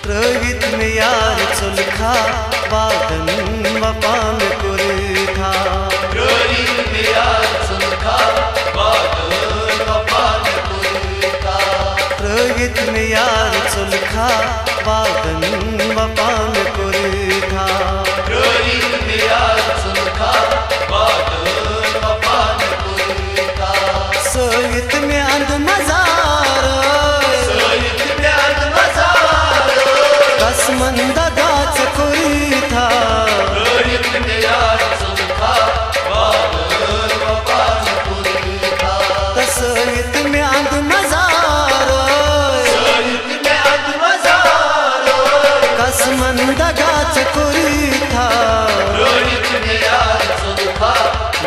रोहित में यार चुलखा वादन वपान कुरथा रोहित में यार चुलखा वादन वपान कुरथा रोहित में यार चुलखा वादन वपान कुरथा रोहित में यार चुलखा वादन वपान कुरथा सोहित में अंध मजारो कसमंद गाच कुरथा रोहित में यार चुलखा वादन वपान कुरथा सोहित में अंध मजारो कसमंद गाच कुरथा रोहित में यार चुलखा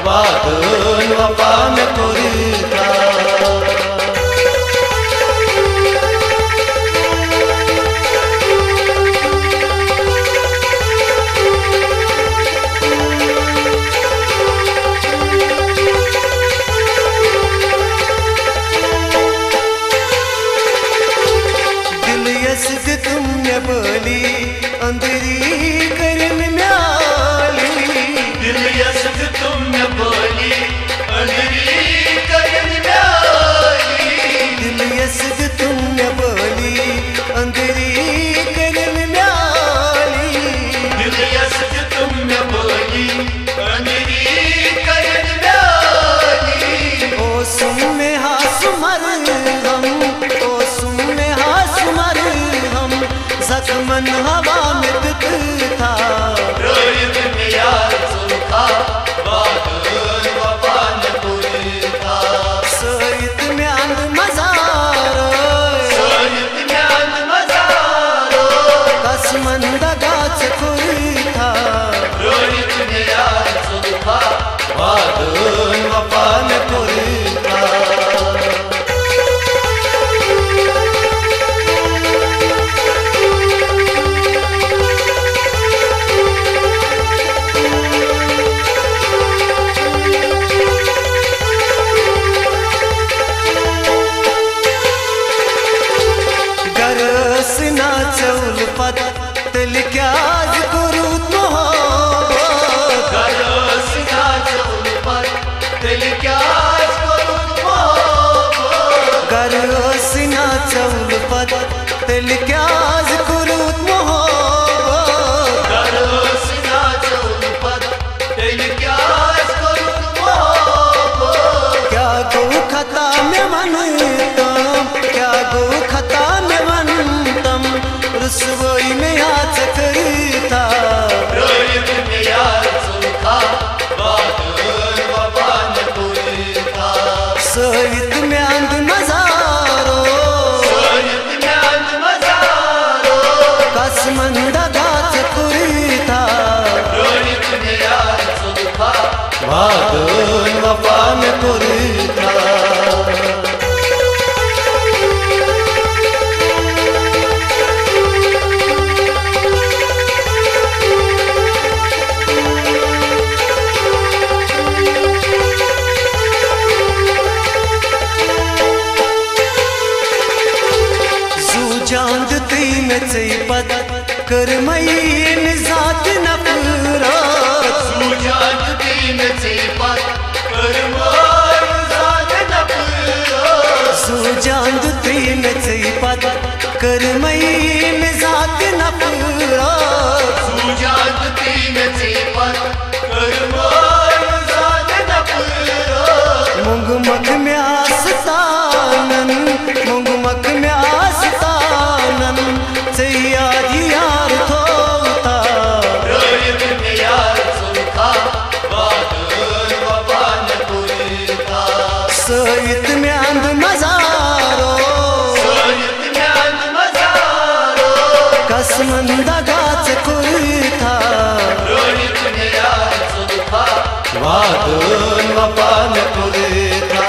वादन वपान कुरथा तुमने बोली अंधेरी करन म्याली दिल यसद तुमने बोली अंधेरी करन म्याली दिल यसद तुमने बोली अंधेरी करन म्याली दिल यसद तुमने बोली अंधेरी करन म्याली ओ सुन में हास मर हम ओ सुन में हास मर जख्मन हवा में दिखता रोहित में यार चुलखा वादन वपान कुरथा सोहित में अंध मजारो सोहित में अंध मजारो कसमंद गाच कुरथा रोहित में यार चुलखा वादन वपान कुरथा दिल क्या गुरु दिल क्या सिना चौल पद दिल क्या गुरु सिना चौल पद दिल क्या क्या गो खता में मनतम क्या गो खता में मनतम रसोई में हाथ करता रोहित में यार चुलखा वादन वपान कुरथा सोहित में अंध मजारो सोहित में अंध मजारो कसमंद गाच कुरथा रोहित में यार चुलखा वादन वपान कुरथा जानती में पद कर मईन जात नफरत जानती में पद कर मईन जात नफरत जानती में पद कर मईन जात नफरत जानती में पद कर मईन जात नफरत मुंग मख में आस्तानन मुंग मख में आस्तानन यार थोता रोहित में यार चुलखा वादन वपान कुरथा सोहित में अंध मजारो सोहित में अंध मजारो कसमंद गाच कुरथा रोहित में यार चुलखा वादन वपान कुरथा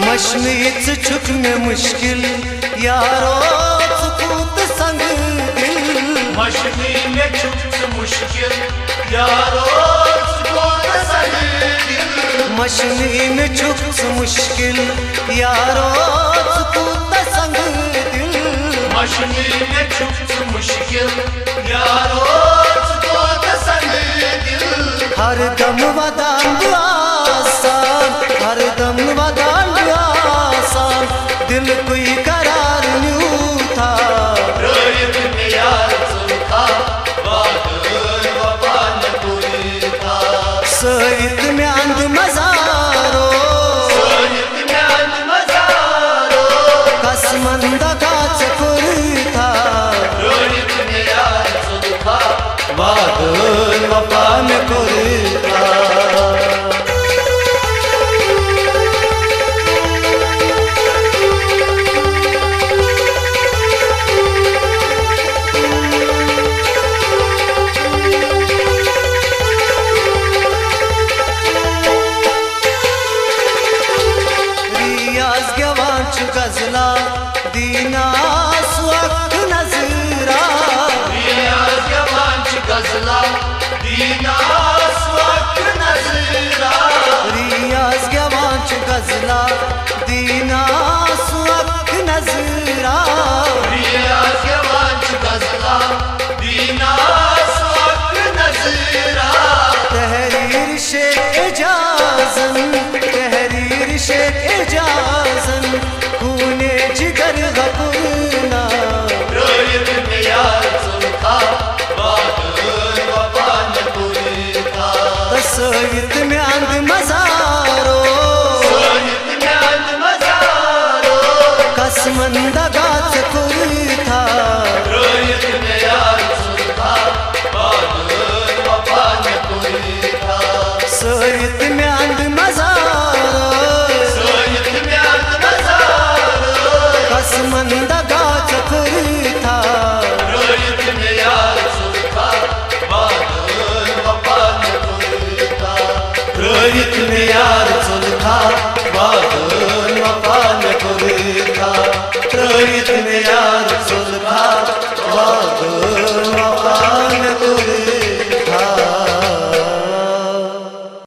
मश मशनीच छुक में मुश्किल यारो सुकूत संग दिल मशनी में छुप मुश्किल यारो सुकूत संग दिल मशनी में छुप मुश्किल यारो सुकूत संग दिल मशनी में छुप मुश्किल यारो सुकूत संग दिल हर दम वदान आसान हर दम वदान आसान दिल कोई करार न्यू था रोयत में यार सुनता बादल वफान पूरी था सईद में अंध मजारो सोनित में अंध मजारो कसमंदा गाच कुरी था रोयत में यार सुनता बादल वफा में कुरी था गजला दीना स्वक्त नजरा रियाज जवांच गजला दीना स्वक्त नजरा रियाज गवांच गजला दीना स्वक्त नजरा रियाज जवांच गजला दीना स्वक्त नजरा तहरीर शेख इजाजन तहरीर शेख इजाजन खूने जिगर गपुरना रोयत में यार सुनता बादल वफान पूरी था तस्वीर में अंध मजारो सोनित में अंध मजारो कसमंदा गाच कुरी था रोयत में यार सुनता बादल वफान पूरी था सईद में अंध मजारो सोनित में अंध मजारो कसमंदा गाच कुरी था रोयत में यार सुनता बादल वफान पूरी था रोहित में यार सुलखा बादल वफा में कुरी था रोहित में यार सुलखा